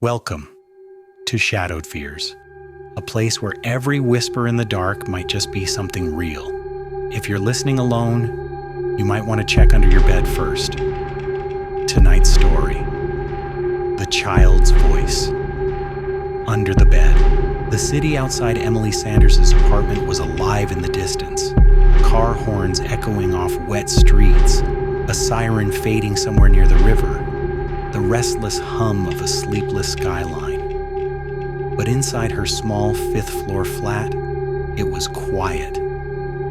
Welcome to Shadowed Fears, a place where every whisper in the dark might just be something real. If you're listening alone, you might want to check under your bed first. Tonight's story: The Child's Voice. Under the bed. The city outside Emily Sanders' apartment was alive in the distance. Car horns echoing off wet streets, a siren fading somewhere near the river, the restless hum of a sleepless skyline. But inside her small fifth-floor flat, it was quiet.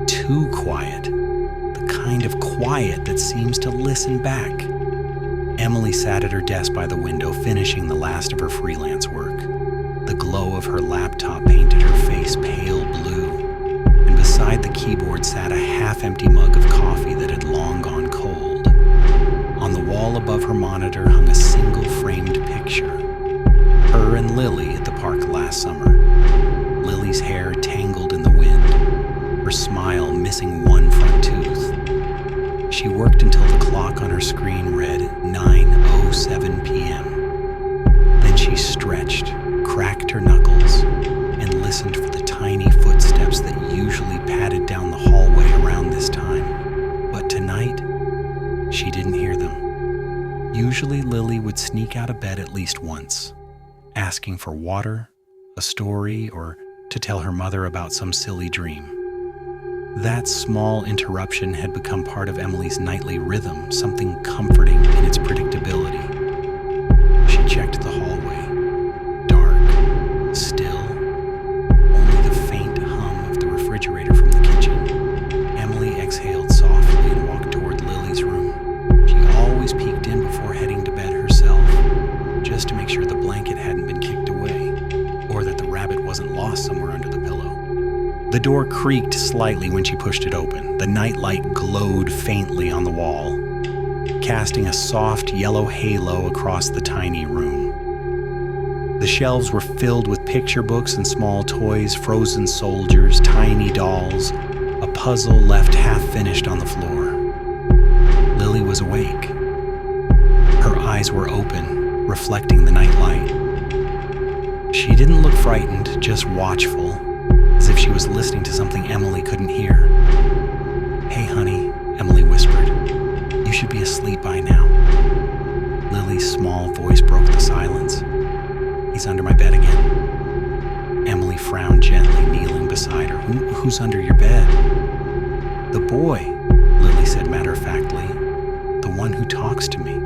Too quiet. The kind of quiet that seems to listen back. Emily sat at her desk by the window, finishing the last of her freelance work. The glow of her laptop painted her face pale blue, and beside the keyboard sat a half-empty mug of coffee that had long gone cold. On the wall above her monitor hung a single framed picture. Her and Lily at the park last summer. Lily's hair tangled in the wind, her smile missing one front tooth. She worked until the clock on her screen read 9:07 p.m. Then she stretched, cracked her knuckles, and listened for the tiny footsteps that usually padded down the hallway around this time. But tonight, she didn't hear them. Usually Lily would sneak out of bed at least once, asking for water, a story, or to tell her mother about some silly dream. That small interruption had become part of Emily's nightly rhythm, something comforting in its predictability. She checked the hallway. Dark, still, only the faint hum of the refrigerator from the kitchen. Emily exhaled softly and walked toward Lily's room. She always peeked in before heading to bed herself, just to make sure the blanket hadn't been kicked away, or that the rabbit wasn't lost somewhere under the pillow. The door creaked slightly when she pushed it open. The nightlight glowed faintly on the wall, casting a soft yellow halo across the tiny room. The shelves were filled with picture books and small toys, frozen soldiers, tiny dolls, a puzzle left half-finished on the floor. Lily was awake. Her eyes were open, reflecting the nightlight. She didn't look frightened, just watchful, as if she was listening to something Emily couldn't hear. "Hey, honey," Emily whispered. "You should be asleep by now." Lily's small voice broke the silence. "He's under my bed again." Emily frowned gently, kneeling beside her. Who's under your bed?" "The boy," Lily said matter-of-factly. "The one who talks to me."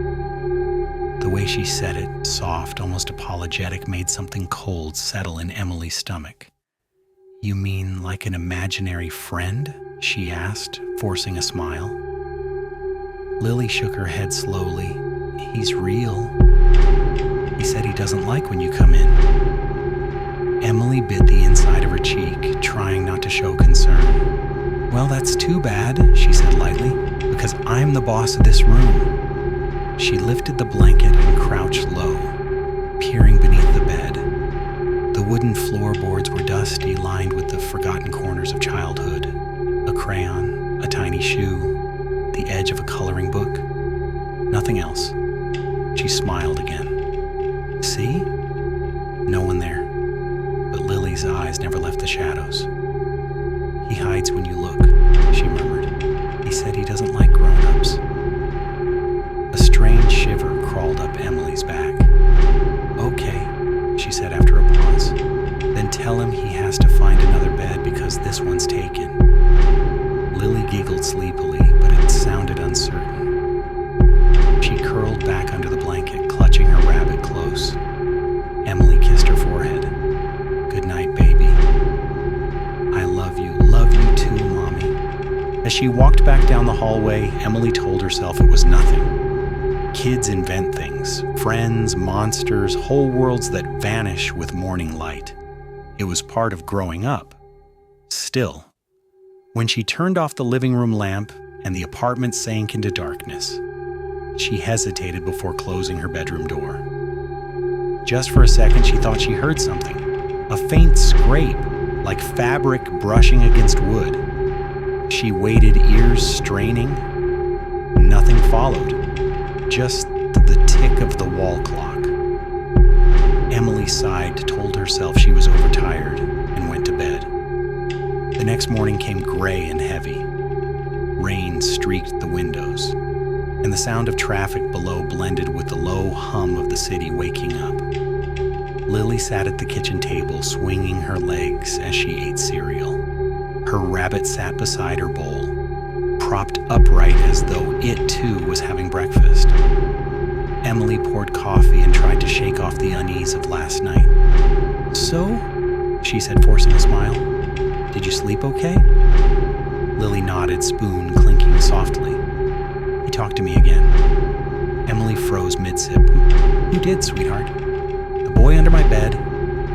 The way she said it, soft, almost apologetic, made something cold settle in Emily's stomach. "You mean like an imaginary friend?" she asked, forcing a smile. Lily shook her head slowly. "He's real. He said he doesn't like when you come in." Emily bit the inside of her cheek, trying not to show concern. "Well, that's too bad," she said lightly, "because I'm the boss of this room." She lifted the blanket and crouched low, peering beneath the bed. The wooden floorboards were dusty, lined with the forgotten corners of childhood. A crayon, a tiny shoe, the edge of a coloring book. Nothing else. She smiled again. "See? No one there." But Lily's eyes never left the shadows. "He hides when you look," she murmured. "He said he doesn't like grown-ups." A strange shiver crawled up Emily's back. "Okay," she said after a pause. "Then tell him he has to find another bed because this one's taken." Lily giggled sleepily, but it sounded uncertain. She curled back under the blanket, clutching her rabbit close. Emily kissed her forehead. "Good night, baby. I love you. Love you too, Mommy." As she walked back down the hallway, Emily told herself it was nothing. Kids invent things, friends, monsters, whole worlds that vanish with morning light. It was part of growing up. Still, when she turned off the living room lamp and the apartment sank into darkness, she hesitated before closing her bedroom door. Just for a second, she thought she heard something, a faint scrape, like fabric brushing against wood. She waited, ears straining. Nothing followed. Just the tick of the wall clock. Emily sighed, told herself she was overtired, and went to bed. The next morning came gray and heavy. Rain streaked the windows, and the sound of traffic below blended with the low hum of the city waking up. Lily sat at the kitchen table, swinging her legs as she ate cereal. Her rabbit sat beside her bowl, propped upright as though it too was having breakfast. Emily poured coffee and tried to shake off the unease of last night. "So?" she said, forcing a smile. "Did you sleep okay?" Lily nodded, spoon clinking softly. "He talked to me again." Emily froze mid-sip. "Who did, sweetheart?" "The boy under my bed,"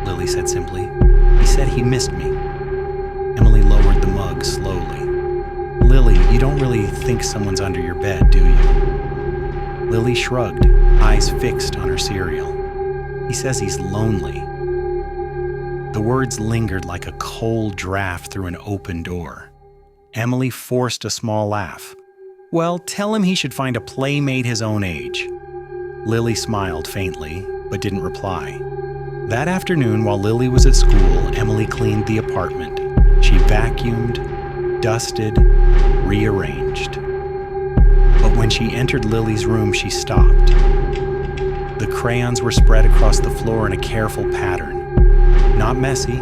Lily said simply. "He said he missed me." Emily lowered the mug slowly. "Lily, you don't really think someone's under your bed, do you?" Lily shrugged, eyes fixed on her cereal. "He says he's lonely." The words lingered like a cold draft through an open door. Emily forced a small laugh. "Well, tell him he should find a playmate his own age." Lily smiled faintly, but didn't reply. That afternoon, while Lily was at school, Emily cleaned the apartment. She vacuumed, dusted, rearranged. But when she entered Lily's room, she stopped. The crayons were spread across the floor in a careful pattern. Not messy,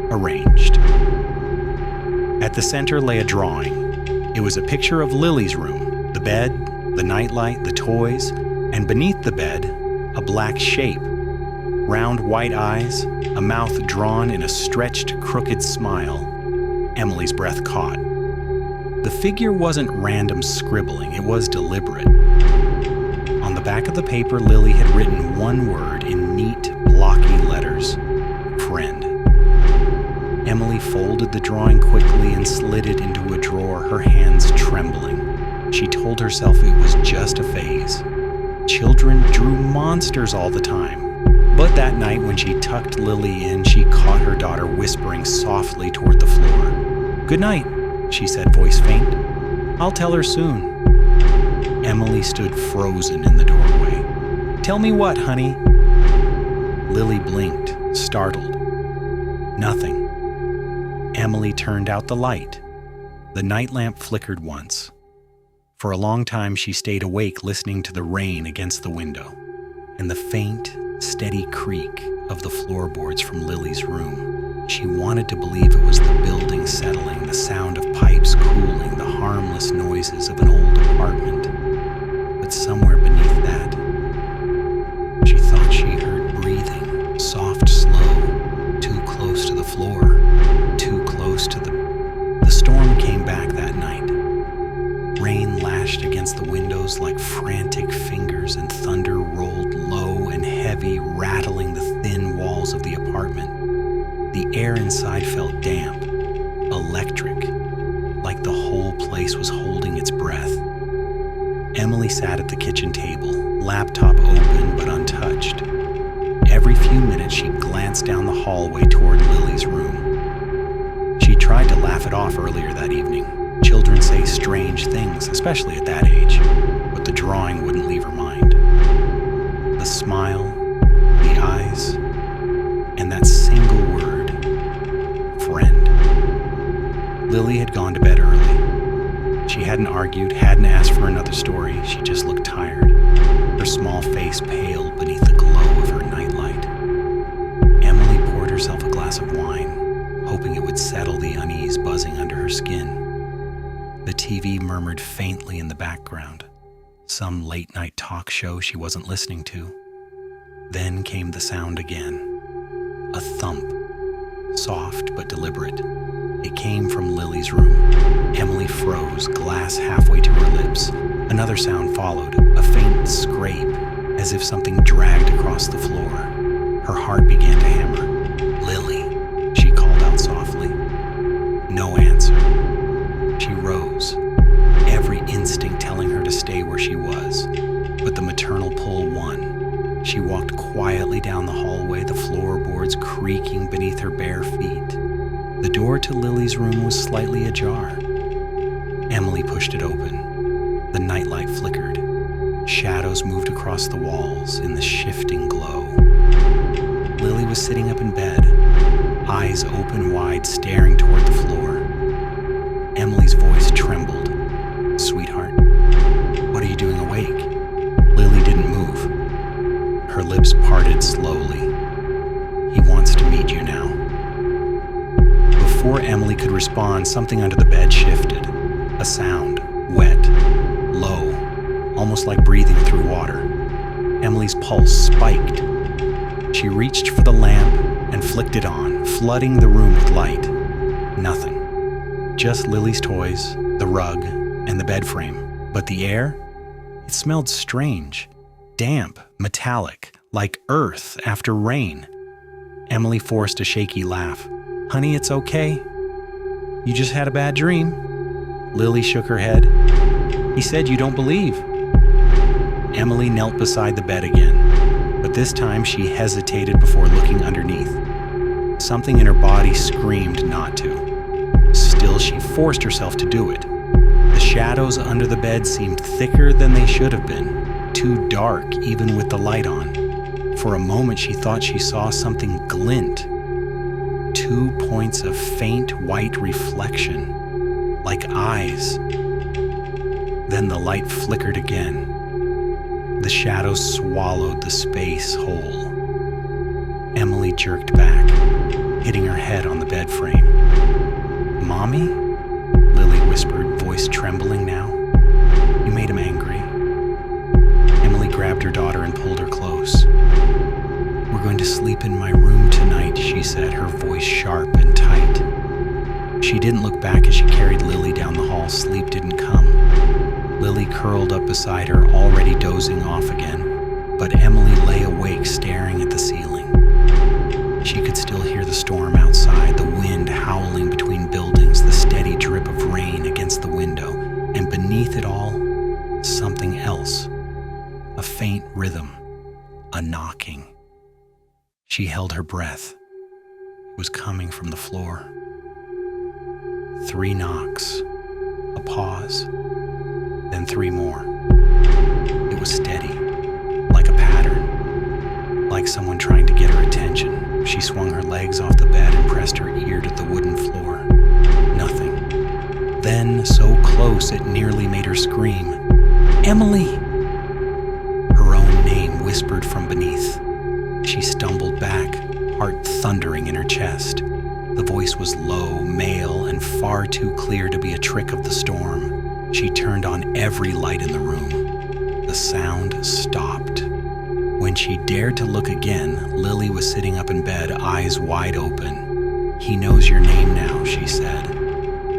arranged. At the center lay a drawing. It was a picture of Lily's room, the bed, the nightlight, the toys, and beneath the bed, a black shape. Round white eyes, a mouth drawn in a stretched, crooked smile. Emily's breath caught. The figure wasn't random scribbling, it was deliberate. On the back of the paper, Lily had written one word in neat, blocky letters: friend. Emily folded the drawing quickly and slid it into a drawer, her hands trembling. She told herself it was just a phase. Children drew monsters all the time. But that night when she tucked Lily in, she caught her daughter whispering softly toward the floor. "Good night," she said, voice faint. "I'll tell her soon." Emily stood frozen in the doorway. "Tell me what, honey?" Lily blinked, startled. Nothing. Emily turned out the light. The night lamp flickered once. For a long time she stayed awake, listening to the rain against the window and the faint, steady creak of the floorboards from Lily's room. She wanted to believe it was the building settling, the sound of pipes cooling, the harmless noises of an old apartment. But somewhere beneath that, she thought she heard breathing, soft, slow, too close to the floor, too close to the storm came back that night. Rain lashed against the windows like frantic fingers, and thunder rolled low and heavy, rattling the thin walls of the apartment. The air inside felt damp, electric, like the whole place was holding its breath. Emily sat at the kitchen table, laptop open but untouched. Every few minutes she glanced down the hallway toward Lily's room. She tried to laugh it off earlier that evening. Children say strange things, especially at that age, but the drawing wouldn't leave her mind. The smile, the eyes, and that single word, friend. Lily had gone to bed early. She hadn't argued, hadn't asked for another story. She just looked tired, her small face pale beneath the glow of her nightlight. Emily poured herself a glass of wine, hoping it would settle the unease buzzing under her skin. The TV murmured faintly in the background, some late-night talk show she wasn't listening to. Then came the sound again, a thump, soft but deliberate. It came from Lily's room. Emily froze, glass halfway to her lips. Another sound followed, a faint scrape, as if something dragged across the floor. Her heart began to hammer. "Lily," she called out softly. No answer. She rose, every instinct telling her to stay where she was, but the maternal pull won. She walked quietly down the hallway, the floorboards creaking beneath her bare feet. The door to Lily's room was slightly ajar. Emily pushed it open. The nightlight flickered. Shadows moved across the walls in the shifting glow. was sitting up in bed, eyes open wide, staring toward the floor. Emily's voice trembled. "Sweetheart, what are you doing awake?" Lily didn't move. Her lips parted slowly. "He wants to meet you now." Before Emily could respond, something under the bed shifted. A sound, wet, low, almost like breathing through water. Emily's pulse spiked. She reached for the lamp and flicked it on, flooding the room with light. Nothing. Just Lily's toys, the rug, and the bed frame. But the air? It smelled strange. Damp, metallic, like earth after rain. Emily forced a shaky laugh. "Honey, it's okay. You just had a bad dream." Lily shook her head. "He said you don't believe." Emily knelt beside the bed again, but this time she hesitated before looking underneath. Something in her body screamed not to. Still, she forced herself to do it. The shadows under the bed seemed thicker than they should have been, too dark even with the light on. For a moment she thought she saw something glint. 2 points of faint white reflection, like eyes. Then the light flickered again. The shadows swallowed the space whole. Emily jerked back, hitting her head on the bed frame. "Mommy?" Lily whispered, voice trembling now. "You made him angry." Emily grabbed her daughter and pulled her close. "We're going to sleep in my room tonight," she said, her voice sharp and tight. She didn't look back as she carried Lily down the hall. Sleep didn't come. Lily curled up beside her, already dozing off again, but Emily lay awake, staring at the ceiling. She could still hear the storm outside, the wind howling between buildings, the steady drip of rain against the window, and beneath it all, something else. A faint rhythm, a knocking. She held her breath. It was coming from the floor. 3 knocks, a pause, then 3 more. It was steady, like a pattern, like someone trying to get her attention. She swung her legs off the bed and pressed her ear to the wooden floor. Nothing. Then, so close it nearly made her scream. "Emily!" Her own name whispered from beneath. She stumbled back, heart thundering in her chest. The voice was low, male, and far too clear to be a trick of the storm. She turned on every light in the room. The sound stopped. When she dared to look again, Lily was sitting up in bed, eyes wide open. "He knows your name now," she said.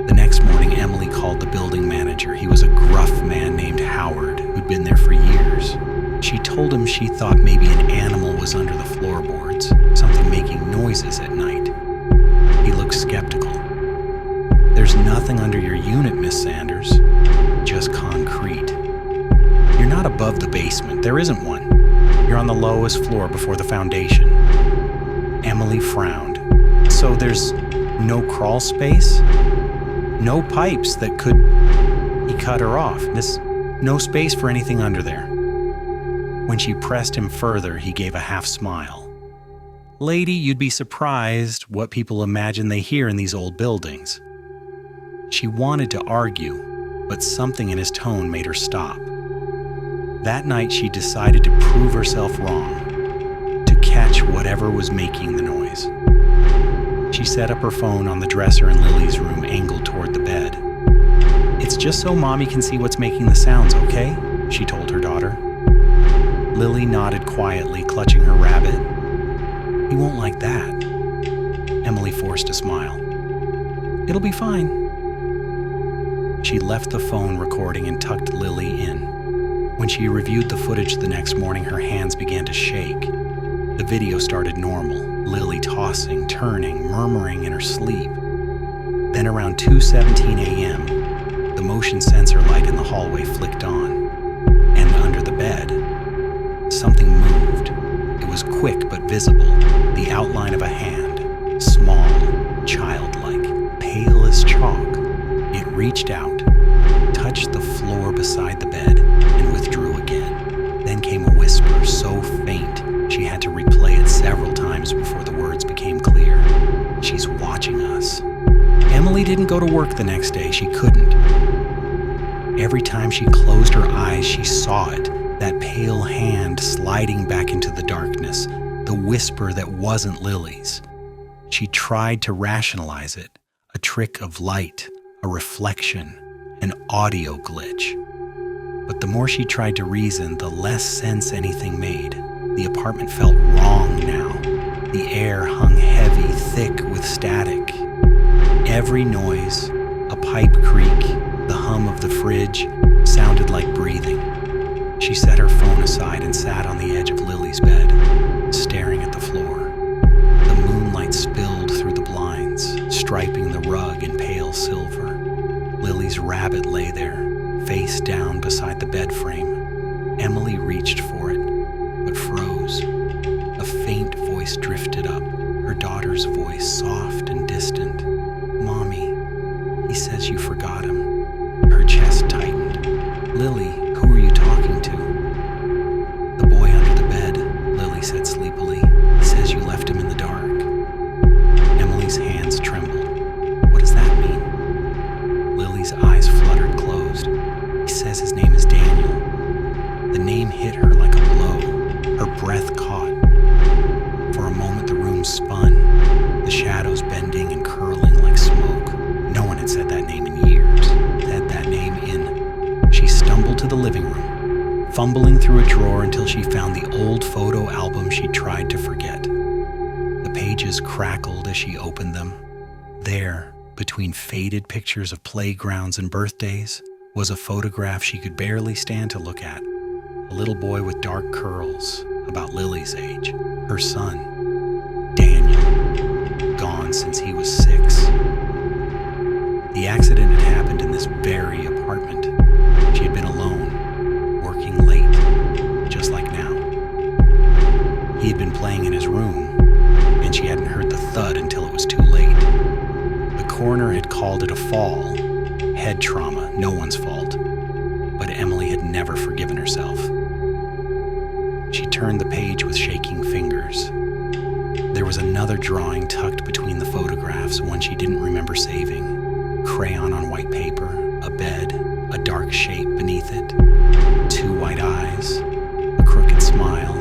The next morning, Emily called the building manager. He was a gruff man named Howard, who'd been there for years. She told him she thought maybe an animal was under the floorboards, something making noises at night. He looked skeptical. "There's nothing under your unit, Miss Sanders. Just concrete. You're not above the basement. There isn't one. You're on the lowest floor before the foundation." Emily frowned. "So there's no crawl space? No pipes that could..." He cut her off. "There's no space for anything under there." When she pressed him further, he gave a half smile. "Lady, you'd be surprised what people imagine they hear in these old buildings." She wanted to argue, but something in his tone made her stop. That night she decided to prove herself wrong, to catch whatever was making the noise. She set up her phone on the dresser in Lily's room, angled toward the bed. "It's just so Mommy can see what's making the sounds, okay?" she told her daughter. Lily nodded quietly, clutching her rabbit. "He won't like that." Emily forced a smile. "It'll be fine." She left the phone recording and tucked Lily in. When she reviewed the footage the next morning, her hands began to shake. The video started normal, Lily tossing, turning, murmuring in her sleep. Then around 2:17 a.m., the motion sensor light in the hallway flicked on, and under the bed, something moved. It was quick but visible, the outline of a hand, small, childlike, pale as chalk. It reached out, touched the floor beside the bed, and withdrew again. Then came a whisper so faint she had to replay it several times pause before the words became clear. She's watching us. Emily didn't go to work the next day. She couldn't. Every time she closed her eyes, she saw it, that pale hand sliding back into the darkness, the whisper that wasn't Lily's. She tried to rationalize it, a trick of light, a reflection, an audio glitch. But the more she tried to reason, the less sense anything made. The apartment felt wrong now. The air hung heavy, thick with static. Every noise, a pipe creak, the hum of the fridge, sounded like breathing. She set her phone aside and sat on the edge of Lily's bed, staring at the floor. The moonlight spilled through the blinds, striping the rug in pale silver. Lily's rabbit lay there, face down beside the bed frame. Emily reached for it, but froze. A faint voice drifted up, her daughter's voice, soft and distant. "Mommy, he says you forgot him." Her chest tightened. "Lily, who are you talking to?" "The boy under the bed," Lily said sleepily. "He says you left him in the dark." Emily's hands trembled. "What does that mean?" Lily's eyes fluttered closed. "He says his name is Daniel." The name hit her like a blow. Her breath caught. For a moment the room spun, the shadows bending and curling like smoke. No one had said that name in years. Said that name in... She stumbled to the living room, fumbling through a drawer until she found the old photo album she tried to forget. The pages crackled as she opened them. There, between faded pictures of playgrounds and birthdays, was a photograph she could barely stand to look at. A little boy with dark curls, about Lily's age, her son, Daniel, gone since he was 6. The accident had happened in this very apartment. She had been alone, working late, just like now. He had been playing in his room, and she hadn't heard the thud until it was too late. The coroner had called it a fall, head trauma, no one's fault. But Emily had never forgiven herself. She turned the page with shaking fingers. There was another drawing tucked between the photographs, one she didn't remember saving. Crayon on white paper, a bed, a dark shape beneath it, 2 white eyes, a crooked smile,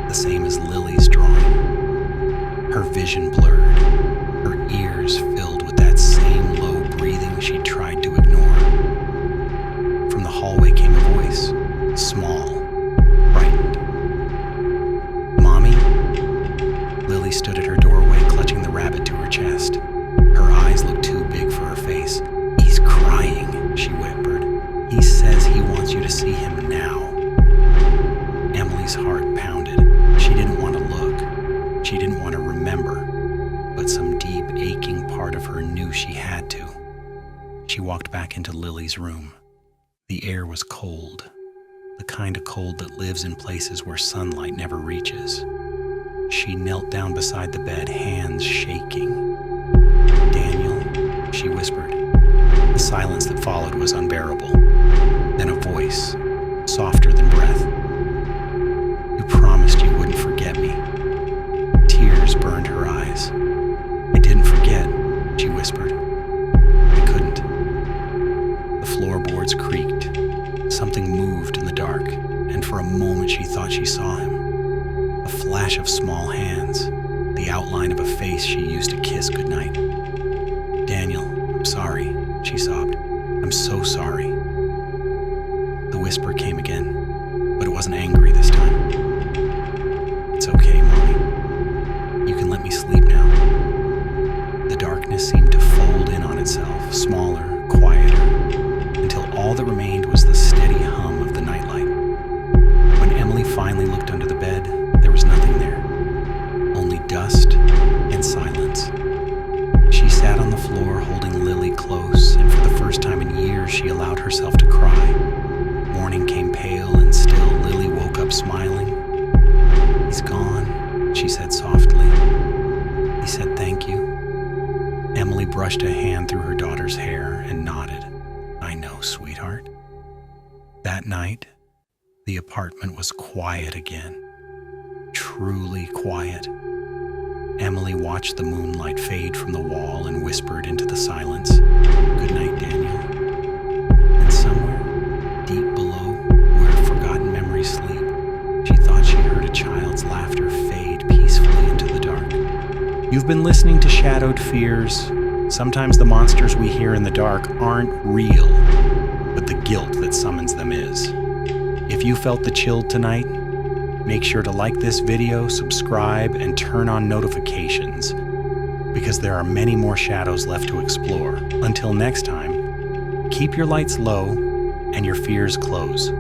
the same as Lily's drawing. Her vision blurred, her ears filled with that same low breathing she tried to ignore. From the hallway came a voice, small, frightened. "Mommy?" Lily stood at her doorway, clutching the rabbit to her chest. Her eyes looked too big for her face. "He's crying," she whimpered. "He says he wants you to see him now." Emily's heart pounded. She didn't want to look. She didn't want to remember. But some deep, aching part of her knew she had to. She walked back into Lily's room. The air was cold, the kind of cold that lives in places where sunlight never reaches. She knelt down beside the bed, hands shaking. "Daniel," she whispered. The silence that followed was unbearable. Then a voice, softer than breath. "You promised you wouldn't forget me." Tears burned her eyes. "I didn't forget," she whispered. "I couldn't." The floorboards creaked. Something moved in the dark, and for a moment she thought she saw him. A flash of small hands, the outline of a face she used to kiss goodnight. "Daniel, I'm sorry," she sobbed. "I'm so sorry." The whisper came again, but it wasn't angry this time. "It's okay, Mommy. You can let me sleep now." The darkness seemed to fold in on itself, smaller, quieter, until all that remained was the steady hum of the nightlight. When Emily finally looked under the bed, there was nothing there, only dust and silence. She sat on the floor holding Lily close, and for the first time in years she allowed herself to cry. Morning came pale and still. Lily woke up smiling. "He's gone," she said softly. "He said thank you." Emily brushed a hand through her daughter's hair and nodded. "I know, sweetheart." That night, the apartment was quiet again. Truly quiet. Emily watched the moonlight fade from the wall and whispered into the silence, "Good night, Daniel." And somewhere, deep below, where forgotten memories sleep, she thought she heard a child's laughter fade peacefully into the dark. You've been listening to Shadowed Fears. Sometimes the monsters we hear in the dark aren't real, but the guilt that summons them is. If you felt the chill tonight, make sure to like this video, subscribe, and turn on notifications, because there are many more shadows left to explore. Until next time, keep your lights low and your fears close.